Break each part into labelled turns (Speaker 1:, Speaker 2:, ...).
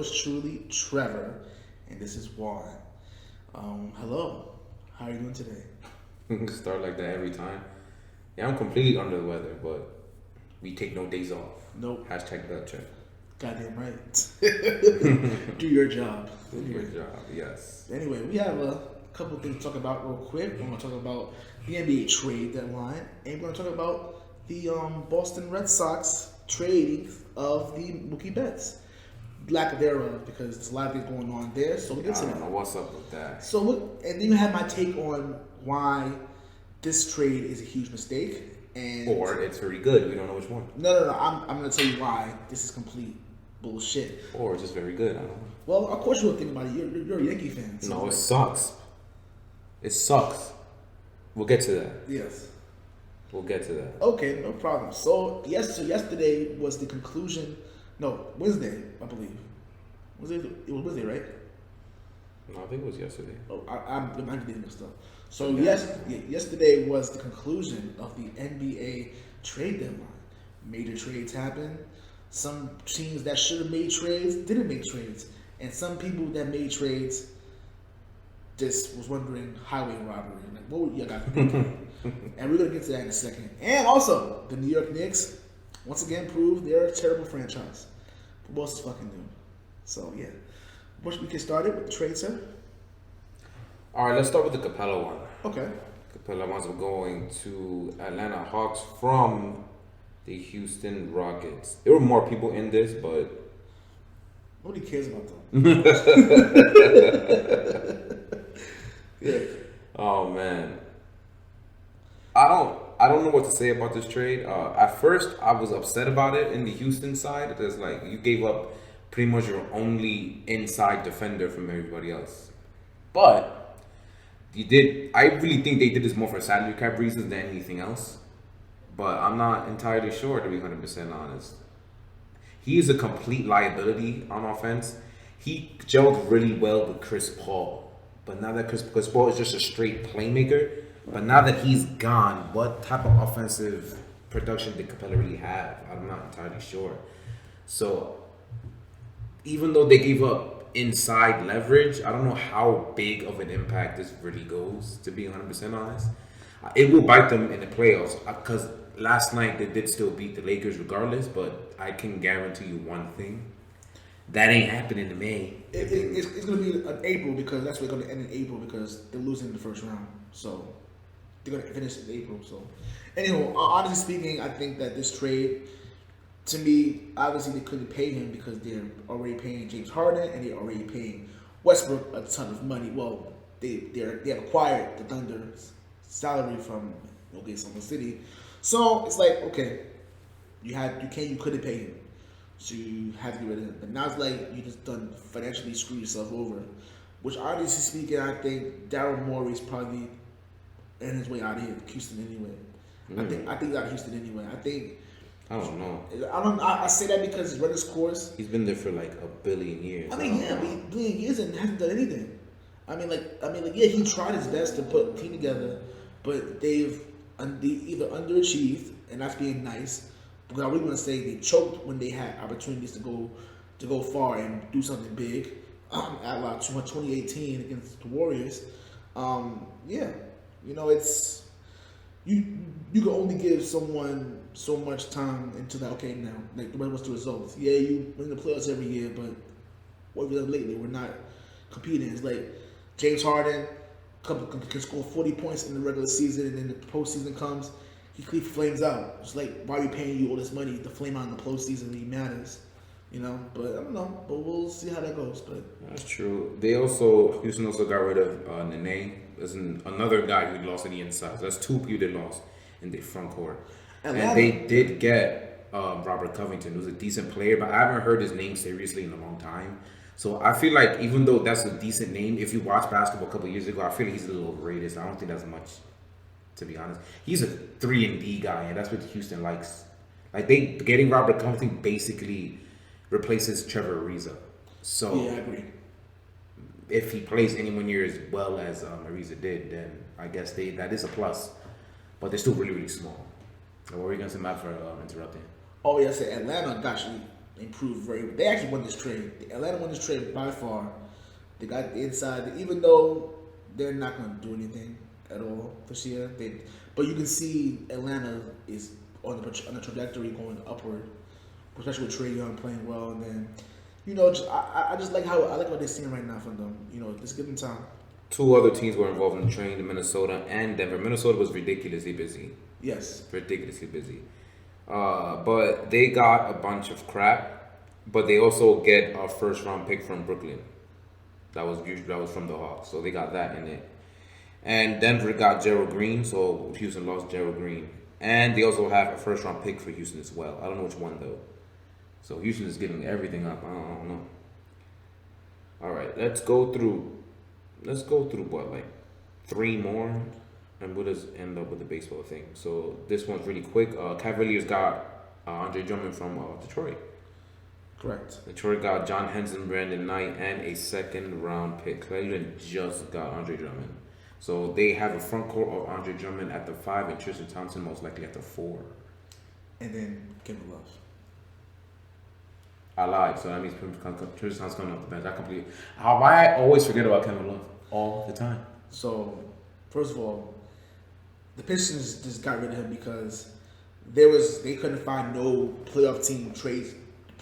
Speaker 1: yours truly, Trevor, and this is Juan. Hello. How are you doing today?
Speaker 2: Start like that every time. Yeah, I'm completely under the weather, but we take no days off.
Speaker 1: Nope.
Speaker 2: Hashtag gut check.
Speaker 1: Goddamn right. Do your job.
Speaker 2: Do your job, yes.
Speaker 1: Anyway, we have a couple things to talk about real quick. We're going to talk about the NBA trade deadline, and we're going to talk about the Boston Red Sox trading of the Mookie Betts. Lack thereof, because there's a lot of things going on there. So we get to that.
Speaker 2: I don't know what's up with that.
Speaker 1: So look, and then you have my take on why this trade is a huge mistake, and
Speaker 2: or it's very good. We don't know which one.
Speaker 1: No. I'm going to tell you why this is complete bullshit.
Speaker 2: Or it's just very good. I don't know.
Speaker 1: Well, of course you will think about it. You're a Yankee fan. So
Speaker 2: no, it sucks. It sucks. We'll get to that.
Speaker 1: Yes.
Speaker 2: We'll get to that.
Speaker 1: Okay, no problem. So yesterday was the conclusion. No, Wednesday, I believe. It was Wednesday, right?
Speaker 2: No, I think it was yesterday.
Speaker 1: Oh, I'm getting mixed up. So yesterday was the conclusion of the NBA trade deadline. Major trades happened. Some teams that should have made trades didn't make trades, and some people that made trades just was wondering highway robbery. Like, what you got thinking? And we're gonna get to that in a second. And also, the New York Knicks once again proved they're a terrible franchise. What else is fucking new? So yeah, we get started with the trade, sir.
Speaker 2: All right, let's start with the Capella one.
Speaker 1: Okay.
Speaker 2: Capella winds up going to Atlanta Hawks from the Houston Rockets. There were more people in this, but
Speaker 1: nobody cares about them. Yeah.
Speaker 2: Oh man, I don't know what to say about this trade. At first, I was upset about it in the Houston side because like you gave up pretty much your only inside defender from everybody else, but you did. I really think they did this more for salary cap reasons than anything else. But I'm not entirely sure, to be 100% honest. He is a complete liability on offense. He gelled really well with Chris Paul. But now that Chris Paul is just a straight playmaker, but now that he's gone, what type of offensive production did Capella really have? I'm not entirely sure. So, even though they gave up inside leverage, I don't know how big of an impact this really goes, to be 100% honest. It will bite them in the playoffs because last night they did still beat the Lakers regardless, but I can guarantee you one thing. That ain't happening in May.
Speaker 1: It's going to be in April because that's where it's going to end in April because they're losing in the first round. So they're going to finish in April. So anyhow, honestly speaking, I think that this trade, to me, obviously they couldn't pay him because they're already paying James Harden and they're already paying Westbrook a ton of money. Well, they have acquired the Thunder's salary from Oklahoma City. So it's like, okay, you couldn't pay him, so you have to get rid of him. But now it's like you just done financially screw yourself over. Which, honestly speaking, I think Daryl Morey's probably in his way out of here, Houston anyway. I think he's out of Houston anyway.
Speaker 2: I don't know.
Speaker 1: I say that because he's run his course.
Speaker 2: He's been there for like a billion years.
Speaker 1: A billion years and hasn't done anything. Yeah, he tried his best to put a team together, but they've either underachieved, and that's being nice. Because I really want to say they choked when they had opportunities to go far and do something big. At like 2018 against the Warriors, it's you can only give someone so much time until that. Okay, now like what's the results? Yeah, you win the playoffs every year, but what we've done lately, we're not competing. It's like James Harden can score 40 points in the regular season, and then the postseason comes, he flames out. It's like, why are we paying you all this money to flame out in the postseason when he matters? But I don't know. But we'll see how that goes. But
Speaker 2: that's true. Houston also got rid of Nene. There's another guy who lost on the inside. So that's two people they lost in the front court. And they did get Robert Covington, who's a decent player, but I haven't heard his name seriously in a long time. So I feel like even though that's a decent name, if you watch basketball a couple of years ago, I feel like he's a little overrated. So I don't think that's much, to be honest. He's a 3-and-D guy, and that's what Houston likes. Like getting Robert Covington basically replaces Trevor Ariza. So
Speaker 1: yeah, I agree.
Speaker 2: If he plays anywhere near as well as Ariza did, then I guess that is a plus. But they're still really, really small. What were you gonna say, Matt, for interrupting?
Speaker 1: Oh yeah, I said Atlanta. Gosh, improved very. They actually won this trade. Atlanta won this trade by far. They got the inside, even though they're not going to do anything at all this year. But you can see Atlanta is on the trajectory going upward, especially with Trae Young playing well. And then, I just like what they're seeing right now from them. Just give them time.
Speaker 2: Two other teams were involved in the trade: Minnesota and Denver. Minnesota was ridiculously busy.
Speaker 1: Yes,
Speaker 2: ridiculously busy. But they got a bunch of crap. But they also get a first-round pick from Brooklyn. That was from the Hawks, so they got that in it. And Denver got Gerald Green, so Houston lost Gerald Green. And they also have a first-round pick for Houston as well. I don't know which one though. So Houston is giving everything up. I don't know. All right, let's go through what, like 3 more, and we'll just end up with the baseball thing. So this one's really quick. Cavaliers got Andre Drummond from Detroit.
Speaker 1: Correct.
Speaker 2: Detroit got John Henson, Brandon Knight, and a 2nd-round pick. Cleveland just got Andre Drummond. So they have a front court of Andre Drummond at the 5 and Tristan Thompson most likely at the 4.
Speaker 1: And then Kevin Love.
Speaker 2: I lied, so that means Tristan Thompson coming off the bench. Why I always forget about Kevin Love all the time.
Speaker 1: So, first of all, the Pistons just got rid of him because they couldn't find no playoff team trades.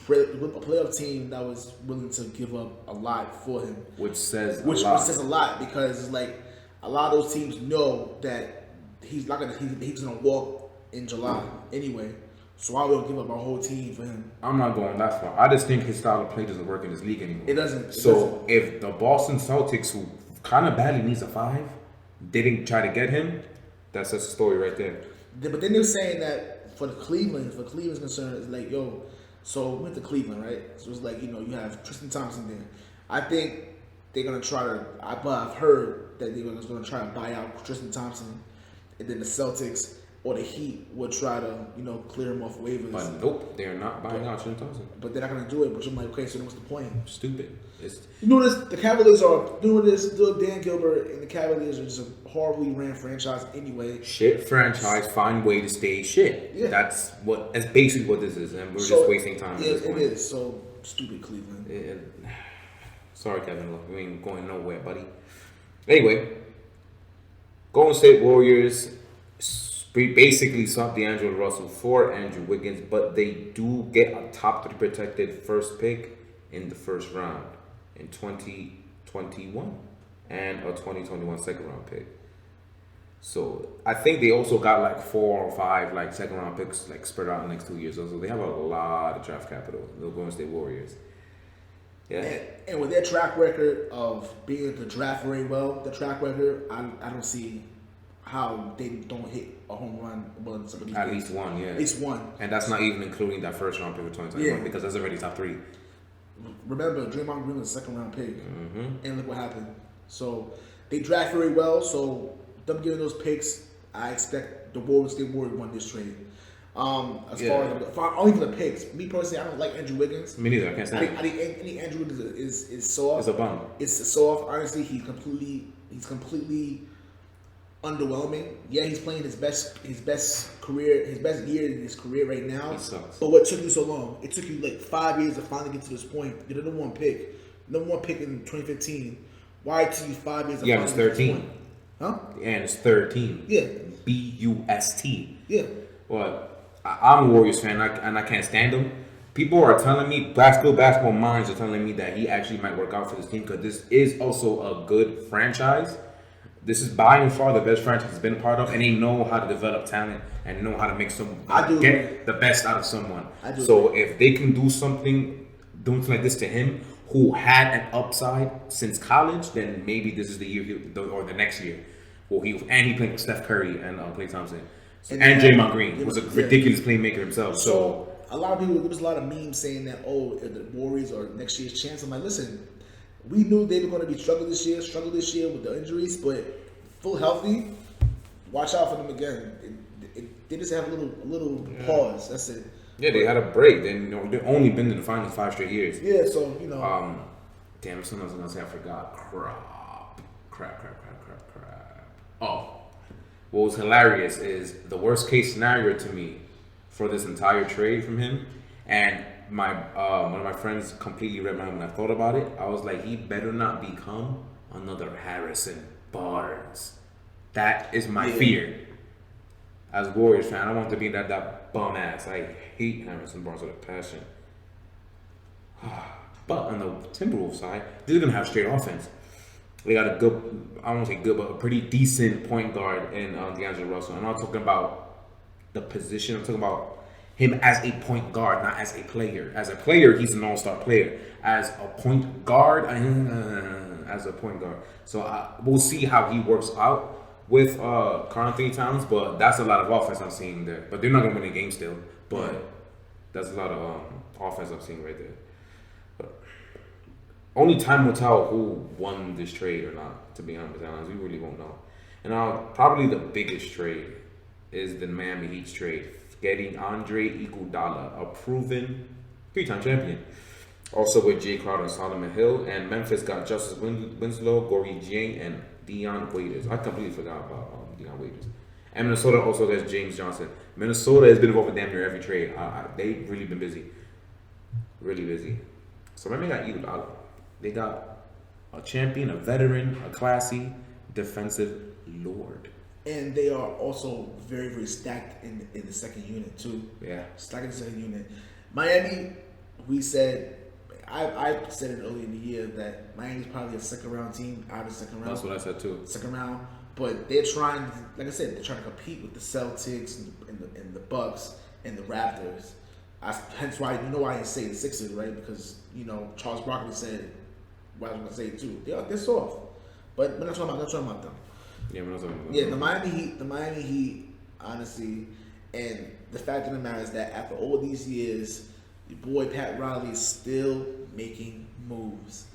Speaker 1: A playoff team that was willing to give up a lot for him,
Speaker 2: which says
Speaker 1: a lot because like a lot of those teams know that he's gonna walk in July anyway. So I will give up my whole team for him.
Speaker 2: I'm not going that far. I just think his style of play doesn't work in this league anymore.
Speaker 1: It doesn't.
Speaker 2: If the Boston Celtics, who kind of badly needs a 5, didn't try to get him, that's a story right there.
Speaker 1: But then they're saying that for Cleveland's concern, it's like, so we went to Cleveland, right? So it's like, you have Tristan Thompson there. I think they're going to try to, I've heard that they're going to try to buy out Tristan Thompson, and then the Celtics or the Heat would try to, clear him off waivers.
Speaker 2: But nope, they're not buying out Tristan Thompson.
Speaker 1: But they're not going to do it. But I'm like, okay, so then what's the point?
Speaker 2: Stupid.
Speaker 1: The Cavaliers are doing this. Dan Gilbert and the Cavaliers are just a horribly ran franchise anyway.
Speaker 2: Shit franchise, find way to stay shit. Yeah. That's basically what this is, and we're just wasting time.
Speaker 1: Yeah, it is. So stupid, Cleveland.
Speaker 2: Sorry, Kevin Love, you ain't going nowhere, buddy. Anyway, Golden State Warriors basically swapped D'Angelo Russell for Andrew Wiggins, but they do get a top 3 protected first pick in the first round in 2021 and a 2021 2nd-round pick. So I think they also got like 4 or 5 like 2nd-round picks like spread out in the next 2 years. So they have a lot of draft capital. The Golden State Warriors. Yeah.
Speaker 1: And with their track record of being able to draft very well, I don't see how they don't hit a home run.
Speaker 2: At least one, yeah.
Speaker 1: At least one.
Speaker 2: And that's not even including that first round pick for 2021 because that's already top 3.
Speaker 1: Remember, Draymond Green was a 2nd-round pick. Mm-hmm. And look what happened. So they draft very well. So them giving those picks, I expect the Warriors won this trade. Far as only for the picks. Me personally, I don't like Andrew Wiggins.
Speaker 2: Me neither. I can't stand
Speaker 1: I think Andrew Wiggins is soft.
Speaker 2: It's a bum.
Speaker 1: It's soft. Honestly, he's completely underwhelming. Yeah, he's playing his best year in his career right now.
Speaker 2: He sucks.
Speaker 1: But what took you so long? It took you like 5 years to finally get to this point. You're the number one pick in 2015. Why it took you 5 years?
Speaker 2: Yeah, it's 13.
Speaker 1: Huh?
Speaker 2: And it's 13.
Speaker 1: Yeah.
Speaker 2: BUST.
Speaker 1: Yeah.
Speaker 2: But I'm a Warriors fan, and I can't stand him. People are telling me, basketball minds are telling me that he actually might work out for this team because this is also a good franchise. This is by and far the best franchise he's been a part of, and they know how to develop talent and know how to make get the best out of someone. So if they can do something like this to him, who had an upside since college, then maybe this is the year or the next year. He played with Steph Curry and Klay Thompson. And Draymond Green was a ridiculous playmaker himself. So
Speaker 1: a lot of people, there was a lot of memes saying that, the Warriors are next year's chance. I'm like, listen, we knew they were going to be struggle this year with the injuries, but full healthy, watch out for them again. They just have a little pause. That's it.
Speaker 2: Yeah, they had a break. They've only been in the finals 5 straight years.
Speaker 1: Yeah, so
Speaker 2: damn, something else I was gonna say. I forgot. Crap. Oh. What was hilarious is the worst case scenario to me for this entire trade from him, and my one of my friends completely read my mind when I thought about it. I was like, he better not become another Harrison Barnes. That is my fear. As a Warriors fan, I don't want to be that bum ass. I hate Harrison Barnes with a passion. But on the Timberwolves side, they're gonna have straight offense. They got a good, I won't say good, but a pretty decent point guard in D'Angelo Russell. I'm not talking about the position. I'm talking about him as a point guard, not as a player. As a player, he's an all-star player. As a point guard, as a point guard. So we'll see how he works out with Karl-Anthony Towns, but that's a lot of offense I'm seeing there. But they're not going to win a game still. But that's a lot of offense I'm seeing right there. But only time will tell who won this trade or not, to be honest. We really won't know. And probably the biggest trade is the Miami Heat's trade. Getting Andre Iguodala, a proven 3-time champion. Also with Jay Crowder and Solomon Hill. And Memphis got Justice Winslow, Gorgie Dieng, and Dion Waiters. I completely forgot about Dion Waiters. And Minnesota also gets James Johnson. Minnesota has been involved with damn near every trade. They've really been busy. Really busy. So Miami got Iguodala. They got a champion, a veteran, a classy, defensive lord.
Speaker 1: And they are also very, very stacked in the second unit too.
Speaker 2: Yeah.
Speaker 1: Stacked in the second unit. Miami, I said it earlier in the year that Miami's probably a second round team out of the second round.
Speaker 2: That's what I said too.
Speaker 1: Second round. But they're trying, like I said, they're trying to compete with the Celtics and the Bucks and the Raptors. Hence why, why I say the Sixers, right? Because, Charles Barkley said what I was going to say too. They're soft. But we're not talking about them.
Speaker 2: Yeah, we're not talking about
Speaker 1: them. The Miami Heat, honestly, and the fact of the matter is that after all these years, your boy Pat Riley is still making moves.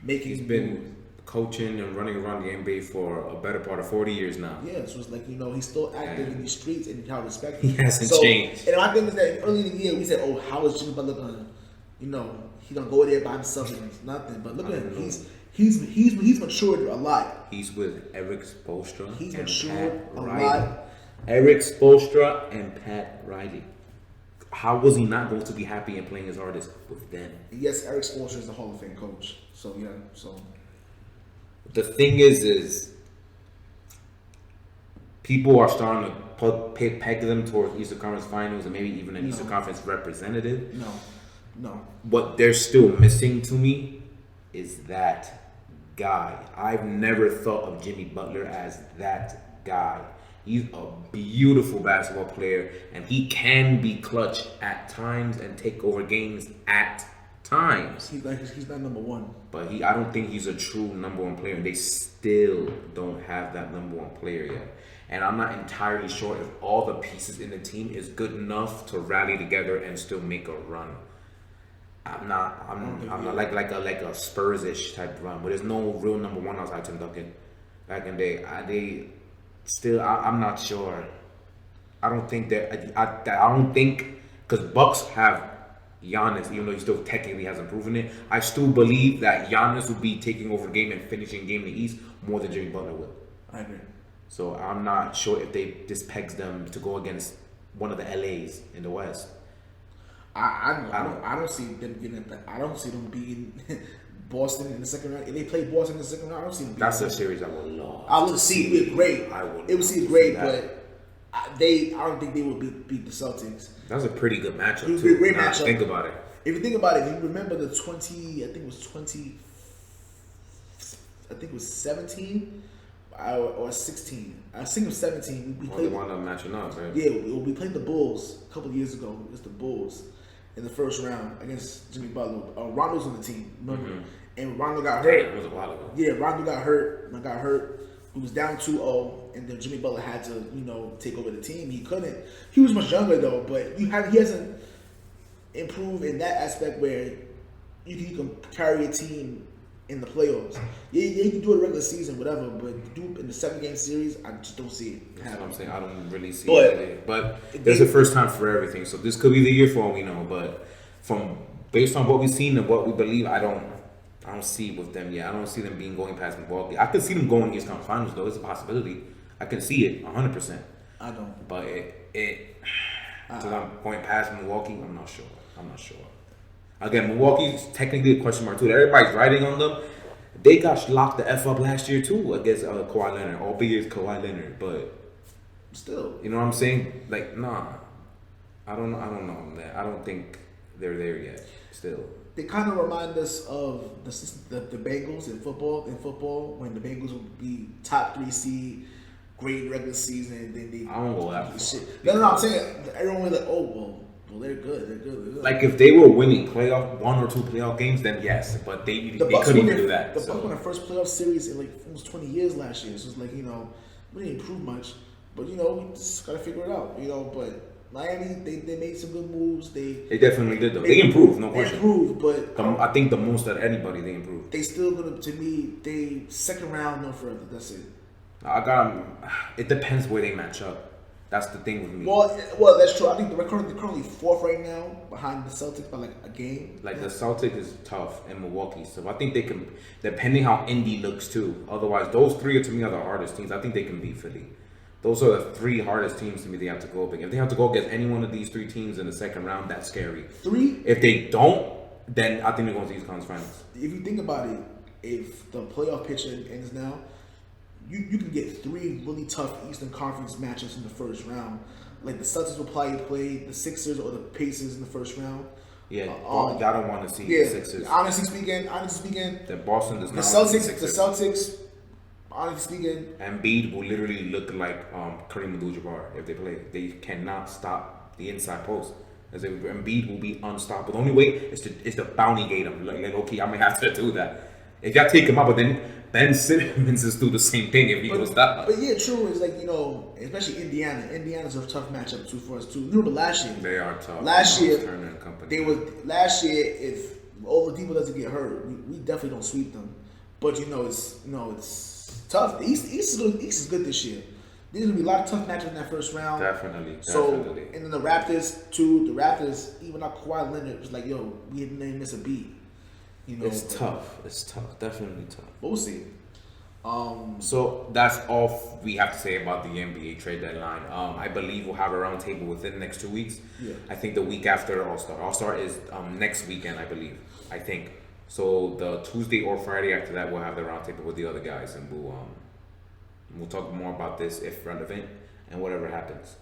Speaker 2: He's been coaching and running around the NBA for a better part of 40 years now.
Speaker 1: Yeah, so it's like, he's still active in these streets and how respected.
Speaker 2: He hasn't changed.
Speaker 1: And my thing is that early in the year, we said, how is Jimmy Butler going to, he going to go there by himself and it's nothing. But look at him. He's matured a lot.
Speaker 2: He's with Eric Spoelstra.
Speaker 1: He's
Speaker 2: and
Speaker 1: matured
Speaker 2: Pat
Speaker 1: a
Speaker 2: Riley.
Speaker 1: lot.
Speaker 2: Eric Spoelstra and Pat Riley. How was he not going to be happy and playing as artist with them?
Speaker 1: Yes, Eric Spoelstra is a Hall of Fame coach. So yeah,
Speaker 2: the thing is people are starting to peg them towards Eastern Conference Finals and maybe even an Eastern Conference representative.
Speaker 1: No.
Speaker 2: What they're still missing to me is that guy. I've never thought of Jimmy Butler as that guy. He's a beautiful basketball player, and he can be clutch at times and take over games at times.
Speaker 1: He's not number one.
Speaker 2: But I don't think he's a true number one player. They still don't have that number one player yet. And I'm not entirely sure if all the pieces in the team is good enough to rally together and still make a run. I'm not like a Spurs-ish type run, but there's no real number one outside Tim Duncan. Back in the day, I'm not sure. I don't think because Bucks have Giannis, even though he still technically hasn't proven it. I still believe that Giannis will be taking over game and finishing game in the East more than Jimmy Butler will.
Speaker 1: I agree.
Speaker 2: So I'm not sure if this pegs them to go against one of the LAs in the West.
Speaker 1: I don't see them getting. I don't see them beating Boston in the second round. If they play Boston in the second round, I don't see them.
Speaker 2: That's a series I would love.
Speaker 1: I would see it great. It would see it great, but I don't think they would beat the Celtics.
Speaker 2: That's a pretty good matchup.
Speaker 1: It would be a great
Speaker 2: now
Speaker 1: matchup.
Speaker 2: Think about it.
Speaker 1: If you think about it, if you remember the 17 or 16. I think it was 17. We played.
Speaker 2: They wound up matching up, right?
Speaker 1: Yeah, we played the Bulls a couple of years ago. It was the Bulls in the first round against Jimmy Butler. Rondo's on the team, remember? Mm-hmm. And Rondo got hurt.
Speaker 2: It was a while ago.
Speaker 1: Yeah, Rondo got hurt. He was down 2-0, and then Jimmy Butler had to, take over the team. He couldn't. He was much younger though, but he hasn't improved in that aspect where you can carry a team in the playoffs. Yeah, you can do it in the regular season, whatever, but do it in the 7-game series, I just don't see it.
Speaker 2: That's what I'm saying. I don't really see it. But there's a first time for everything, so this could be the year for all we know. But based on what we've seen and what we believe, I don't see with them yet. I don't see them going past Milwaukee. I could see them going Eastern Conference Finals though. It's a possibility. I can see it 100%.
Speaker 1: I don't.
Speaker 2: But I'm going past Milwaukee. I'm not sure. Again, Milwaukee's technically a question mark too. Everybody's riding on them. They got locked the F up last year too against Kawhi Leonard. Albeit it's Kawhi Leonard, but
Speaker 1: still,
Speaker 2: you know what I'm saying? Like, nah, I don't know, man. I don't think they're there yet. Still,
Speaker 1: they kind of remind us of the Bengals in football. In football, when the Bengals would be top 3 seed, great regular season, then they
Speaker 2: I don't go that far.
Speaker 1: shit. No, I'm saying everyone was like, oh well, they're good. They're good.
Speaker 2: Like if they were winning one or two playoff games, then yes. But they couldn't even do that.
Speaker 1: The Bucks won their first playoff series in like almost 20 years last year. So it's like, we didn't improve much, but we just gotta figure it out. But Miami, they made some good moves. They
Speaker 2: definitely did though. They improved, no question.
Speaker 1: They improved, but
Speaker 2: I think the most out of anybody they improved.
Speaker 1: They still gonna, to me, they second round, no further. That's it.
Speaker 2: I got them. It depends where they match up. That's the thing with me.
Speaker 1: Well, that's true. I think they're currently 4th right now, behind the Celtics by like a game.
Speaker 2: Like the Celtics is tough in Milwaukee, so I think they can. Depending how Indy looks too. Otherwise, those 3 to me are the hardest teams. I think they can beat Philly. Those are the 3 hardest teams to me. They have to go up against. If they have to go against any one of these 3 teams in the second round, that's scary.
Speaker 1: 3.
Speaker 2: If they don't, then I think they're going to the East Conference Finals.
Speaker 1: If you think about it, if the playoff picture ends now, you can get 3 really tough Eastern Conference matchups in the first round. Like the Celtics will probably play the Sixers or the Pacers in the first round.
Speaker 2: Yeah, y'all don't want to see the Sixers.
Speaker 1: Honestly speaking,
Speaker 2: that Boston does not.
Speaker 1: The Celtics. Honestly speaking,
Speaker 2: Embiid will literally look like Kareem Abdul-Jabbar if they play. They cannot stop the inside post. As if Embiid will be unstoppable. The only way is to bounty gate him. Like okay, I may have to do that. If y'all take him out, but then Ben Simmons is do the same thing if he goes that.
Speaker 1: But yeah, true is like especially Indiana. Indiana's a tough matchup too for us too. Remember last year?
Speaker 2: They are tough.
Speaker 1: Last year,
Speaker 2: Turner and company.
Speaker 1: If Oladipo doesn't get hurt, we definitely don't sweep them. But it's tough. The East is good this year. There's gonna be a lot of tough matches in that first round.
Speaker 2: Definitely.
Speaker 1: And then the Raptors too. The Raptors, even though Kawhi Leonard was like, yo, we didn't miss a beat.
Speaker 2: It's tough. It's tough. Definitely tough.
Speaker 1: But we'll see.
Speaker 2: So that's all we have to say about the NBA trade deadline. I believe we'll have a roundtable within the next 2 weeks.
Speaker 1: Yeah. I
Speaker 2: think the week after All-Star. All-Star is next weekend, I believe. I think. So the Tuesday or Friday after that, we'll have the roundtable with the other guys, and we'll talk more about this if relevant and whatever happens.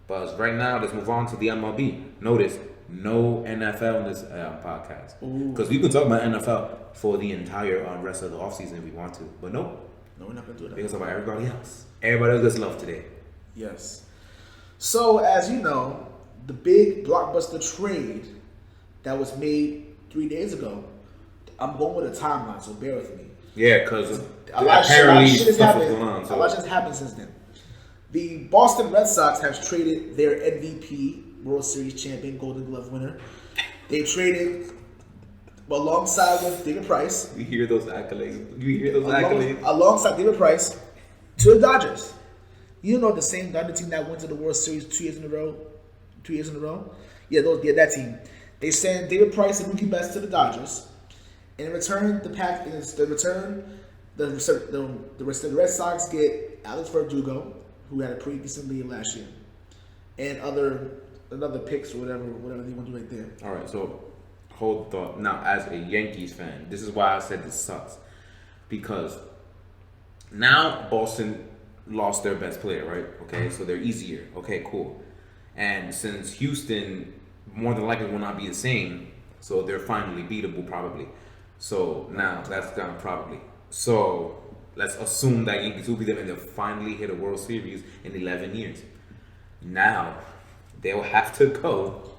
Speaker 2: But right now, let's move on to the MLB. Notice, no NFL in this podcast. Because we can talk about NFL for the entire rest of the offseason if we want to. But no,
Speaker 1: we're not going to do that.
Speaker 2: Because of everybody else. Everybody else gets love today.
Speaker 1: Yes. So, as you know, the big blockbuster trade that was made 3 days ago, I'm going with a timeline, so bear with me.
Speaker 2: Yeah, because
Speaker 1: apparently
Speaker 2: stuff was going on.
Speaker 1: A lot has happened since then. The Boston Red Sox have traded their MVP, World Series champion, Golden Glove winner. They traded alongside with David Price.
Speaker 2: You hear those accolades.
Speaker 1: Alongside David Price to the Dodgers. You know the same Dodger team that went to the World Series 2 years in a row? 2 years in a row? Yeah, that team. They sent David Price and Mookie Betts to the Dodgers. In return, the Red Sox get Alex Verdugo, who had a pretty decent lead last year, and another picks or whatever they want to do right there.
Speaker 2: All right, so hold thought. Now, as a Yankees fan, this is why I said this sucks, because now Boston lost their best player, right? Okay, so they're easier. Okay, cool. And since Houston more than likely will not be the same, so they're finally beatable probably. So now that's done probably. So let's assume that Yankees will be them and they'll finally hit a World Series in 11 years. Now they'll have to go,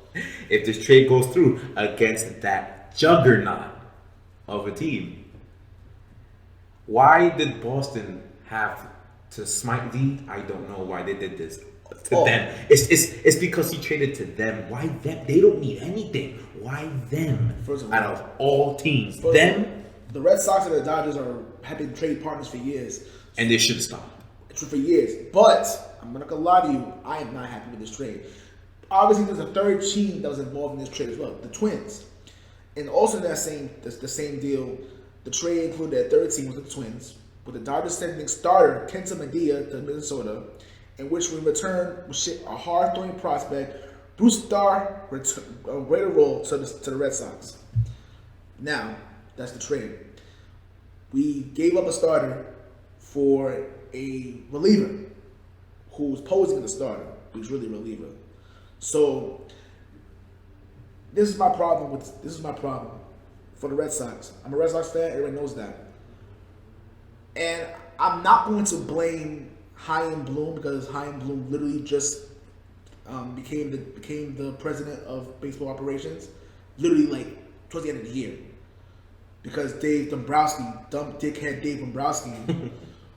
Speaker 2: if this trade goes through, against that juggernaut of a team. Why did Boston have to smite thee? I don't know why they did this to them. It's because he traded to them. Why them? They don't need anything. Why them? Out of all teams, them.
Speaker 1: The Red Sox and the Dodgers have been trade partners for years,
Speaker 2: and they should stop.
Speaker 1: For years. But I'm not gonna lie to you, I am not happy with this trade. Obviously, there's a third team that was involved in this trade as well, the Twins, and also the same deal. The trade included that third team was the Twins, with the Dodgers sending starter Kenta Medea to Minnesota, in which we return a hard-throwing prospect, Bruce Starr way to roll to the Red Sox. Now, that's the trade. We gave up a starter for a reliever who was posing as a starter. He was really a reliever. So this is my problem for the Red Sox. I'm a Red Sox fan. Everyone knows that. And I'm not going to blame Chaim Bloom because Chaim Bloom literally just became the president of baseball operations, literally like towards the end of the year, because Dave Dombrowski, dumb dickhead Dave Dombrowski,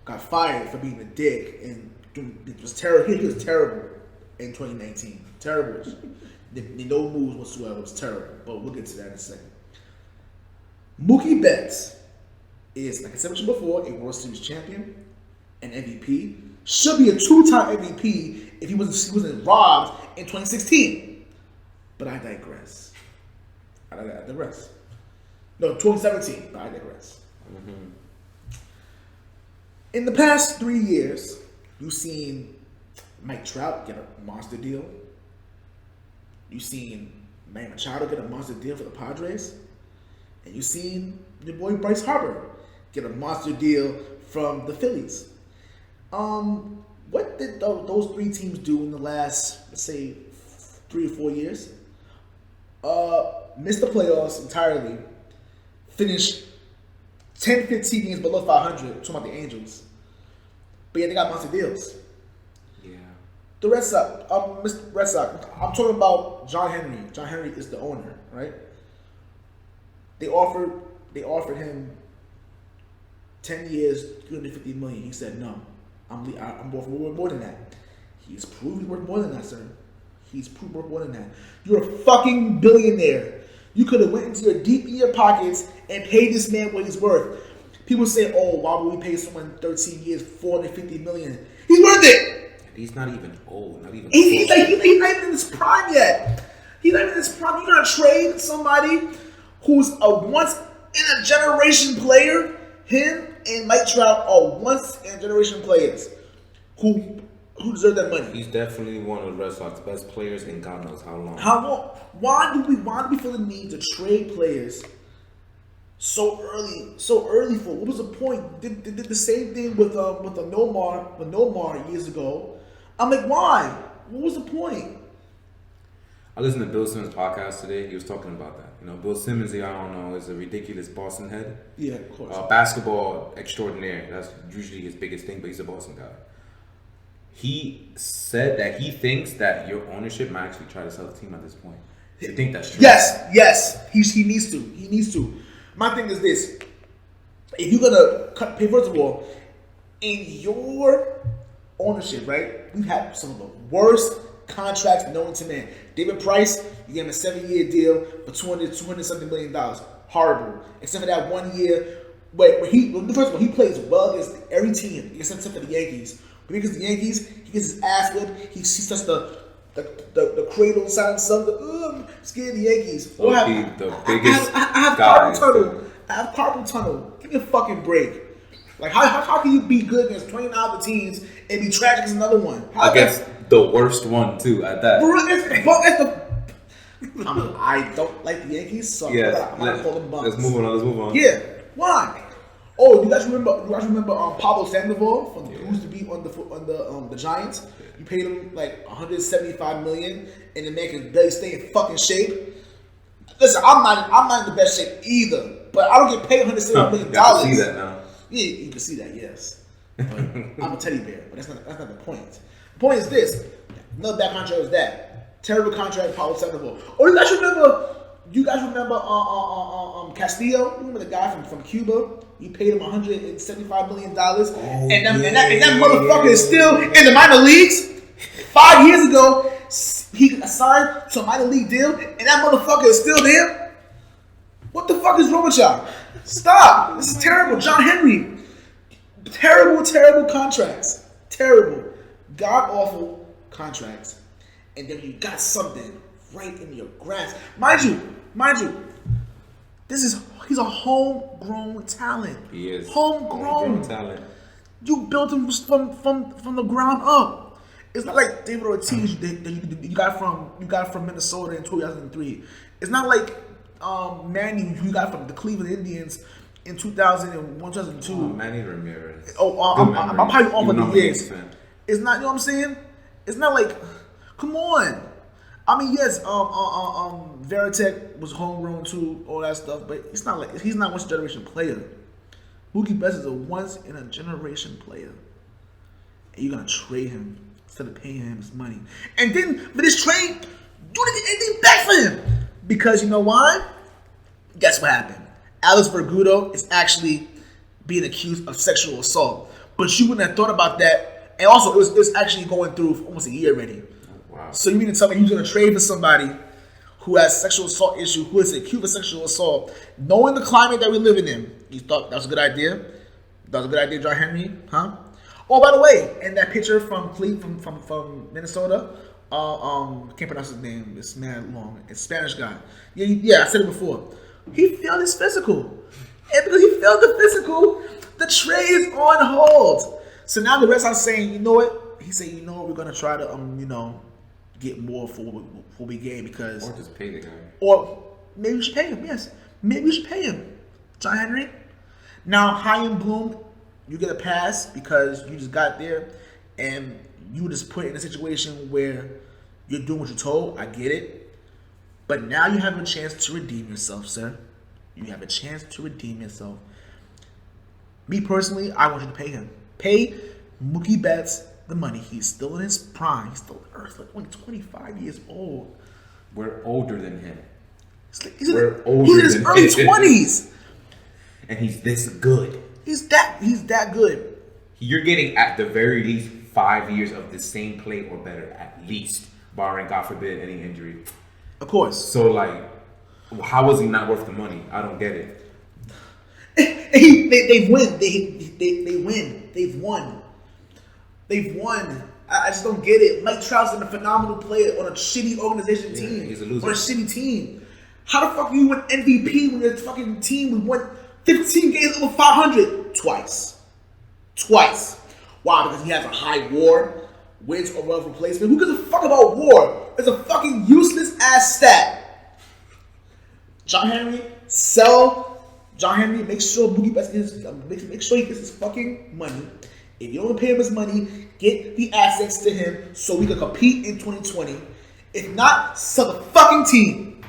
Speaker 1: got fired for being a dick, and it was terrible. He was terrible in 2019. Terrible. No moves whatsoever. It was terrible. But we'll get to that in a second. Mookie Betts is, like I said before, a World Series champion, an MVP. Should be a two-time MVP if he wasn't robbed in 2016. But I digress. No, 2017, but I digress. Mm-hmm. In the past 3 years, you've seen Mike Trout get a monster deal. You've seen Manny Machado get a monster deal for the Padres. And you've seen your boy Bryce Harper get a monster deal from the Phillies. What did those three teams do in the last, let's say, 3 or 4 years? Missed the playoffs entirely. Finished 10, 15 games below 500. Talking about the Angels. But yeah, they got monster deals.
Speaker 2: Yeah.
Speaker 1: The Red Sox, Mr. Red Sox, I'm talking about John Henry. John Henry is the owner, right? They offered him 10 years, $350 million. He said no. I'm worth more than that. He's proved he's worth more than that, sir. He's proved worth more than that. You're a fucking billionaire. You could have went into your deep in your pockets and paid this man what he's worth. People say, "Oh, why would we pay someone 13 years, $450 million?" He's worth it.
Speaker 2: He's not even old. Not even.
Speaker 1: He's not even in his prime yet. He's not even in his prime. You're gonna trade somebody who's a once in a generation player. Him and Mike Trout are once in a generation players who deserve that money.
Speaker 2: He's definitely one of the Red Sox best players in God knows how long.
Speaker 1: How long? Why do we feel the need to trade players so early for? What was the point? Did the same thing with Nomar years ago. I'm like, why? What was the point?
Speaker 2: I listened to Bill Simmons' podcast today. He was talking about that. You know, Bill Simmons, I don't know, is a ridiculous Boston head.
Speaker 1: Yeah, of course.
Speaker 2: Basketball extraordinaire. That's usually his biggest thing, but he's a Boston guy. He said that he thinks that your ownership might actually try to sell the team at this point. You think that's true?
Speaker 1: Yes. He needs to. He needs to. My thing is this. If you're going to pay, first of all, in your ownership, right, we've had some of the worst contracts known to man. David Price, you gave him a 7-year deal for $200 million. Horrible. Except for that 1 year. First of all, he plays well against every team, except for the Yankees. When he gets the Yankees, he gets his ass whipped. He touches the cradle sound, something. Scared the Yankees.
Speaker 2: The biggest
Speaker 1: I have carpal tunnel. Give me a fucking break. Like how can you be good against 29 other teams and be tragic as another one?
Speaker 2: Against the worst one too at that.
Speaker 1: I don't like the Yankees, so
Speaker 2: yeah,
Speaker 1: I'm gonna call them bums.
Speaker 2: Let's move on.
Speaker 1: Yeah, why? Oh, you guys remember Pablo Sandoval who used to be on the Giants? You paid him like $175 million, and the man can barely stay in fucking shape. Listen, I'm not in the best shape either, but I don't get paid $175 million.
Speaker 2: You can see that now.
Speaker 1: Yeah, you can see that, yes. But I'm a teddy bear, but that's not the point. The point is this: another bad contract was that terrible contract, Pablo Sandoval. Oh, you guys remember Castillo? You remember the guy from Cuba? You paid him $175 million, and that motherfucker is still in the minor leagues. 5 years ago, he signed to a minor league deal, and that motherfucker is still there. What the fuck is wrong with y'all? Stop! This is terrible, John Henry. Terrible contracts. Terrible, god awful contracts, and then you got something right in your grasp. Mind you, he's a homegrown talent.
Speaker 2: He is
Speaker 1: homegrown
Speaker 2: talent.
Speaker 1: You built him from the ground up, It's not like David Ortiz that you got from Minnesota in 2003. It's not like Manny who you got from the Cleveland Indians in 2001, 2002.
Speaker 2: Manny Ramirez.
Speaker 1: I'm probably off of the years. It's not, you know what I'm saying? It's not like, come on. I mean, yes, Veritek was homegrown too, all that stuff, but it's not like he's not a once in a generation player. Mookie Betts is a once in a generation player, and you're gonna trade him instead of paying him his money. And then for this trade, you didn't get anything back for him because you know why? Guess what happened? Alex Verdugo is actually being accused of sexual assault, but you wouldn't have thought about that. And also, it was actually going through for almost a year already.
Speaker 2: Wow.
Speaker 1: So you mean to tell me you're going to trade for somebody who has sexual assault issue, who is accused of sexual assault, knowing the climate that we're living in? You thought that was a good idea? That was a good idea, John Henry? Huh? Oh, by the way, and that picture from Minnesota, can't pronounce his name. It's mad long. It's Spanish guy. Yeah, I said it before. He failed his physical. And because he failed the physical, the trade is on hold. So now the rest are saying, you know what? He said, you know what, we're going to try to, get more for what we gain because...
Speaker 2: Or just pay the guy.
Speaker 1: Or maybe we should pay him, yes. Maybe we should pay him. John Henry. Now, Chaim Bloom, you get a pass because you just got there and you were just put in a situation where you're doing what you're told. I get it. But now you have a chance to redeem yourself, sir. You have a chance to redeem yourself. Me personally, I want you to pay him. Pay Mookie Betts the money. He's still in his prime. He's still on Earth, like only 25 years old.
Speaker 2: We're older than him.
Speaker 1: He's in his early 20s.
Speaker 2: And he's this good.
Speaker 1: He's that good.
Speaker 2: You're getting at the very least 5 years of the same play or better, at least, barring God forbid any injury.
Speaker 1: Of course.
Speaker 2: So like, how is he not worth the money? I don't get it.
Speaker 1: They've won. I just don't get it. Mike Trout's a phenomenal player on a shitty organization team.
Speaker 2: He's a loser.
Speaker 1: On a shitty team. How the fuck you win MVP when your fucking team won 15 games over 500? Twice. Why? Because he has a high WAR, wins over replacement. Who gives a fuck about WAR? It's a fucking useless ass stat. John Henry, sell John Henry. Make sure Mookie Betts make sure he gets his fucking money. If you don't pay him his money, get the assets to him so we can compete in 2020. If not, sell the fucking team.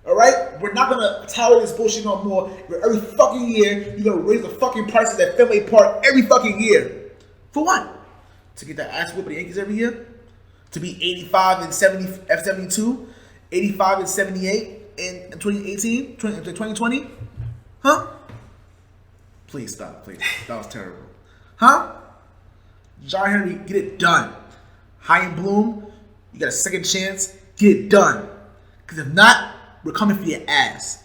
Speaker 1: Alright? We're not gonna tower this bullshit no more. Every fucking year, you're gonna raise the fucking prices at Fenway Park every fucking year. For what? To get that ass whoop of the Yankees every year? To be 85 and 70 F72? 85 and 78 in 2018? 2020? Huh? Please stop, please. That was terrible. Huh? John Henry, get it done. Chaim Bloom, you got a second chance. Get it done. Because if not, we're coming for your ass.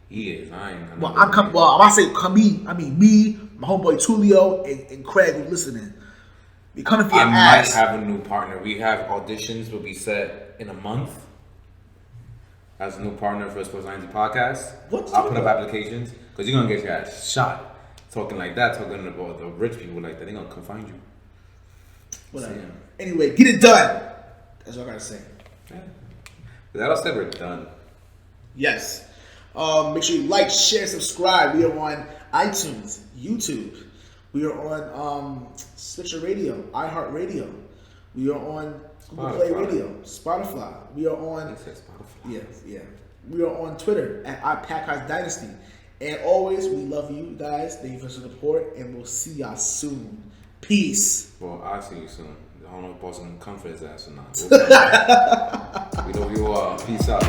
Speaker 2: He is. I'm
Speaker 1: coming. Well, I say come me. I mean me, my homeboy Tulio, and Craig who's listening. We coming for your ass.
Speaker 2: I might have a new partner. We have auditions will be set in a month. As a new partner for Sports 90 Podcast.
Speaker 1: What?
Speaker 2: I'll put up applications because you're gonna get your ass shot. Talking like that, talking about the rich people like that, they're gonna come find you.
Speaker 1: Whatever. So, yeah. Anyway, get it done. That's all I gotta say.
Speaker 2: Yeah. With that all said, we're done.
Speaker 1: Yes. Make sure you like, share, subscribe. We are on iTunes, YouTube. We are on Stitcher Radio, iHeartradio. We are on Google Play Radio, Spotify. We are on. Spotify. Yeah. We are on Twitter at iPackhouse Dynasty. And always, we love you guys. Thank you for the support, and we'll see y'all soon. Peace.
Speaker 2: Well, I'll see you soon. I don't know if Boston can come for his ass or not. We love you all. Peace out.